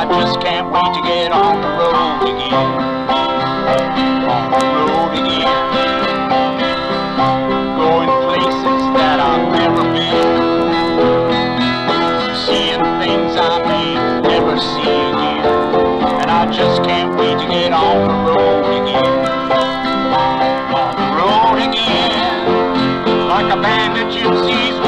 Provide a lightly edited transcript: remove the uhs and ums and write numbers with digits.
I just can't wait to get on the road again. On the road again. Going places that I've never been. Seeing things I may never see again. And I just can't wait to get on the road again. On the road again. Like a band of gypsies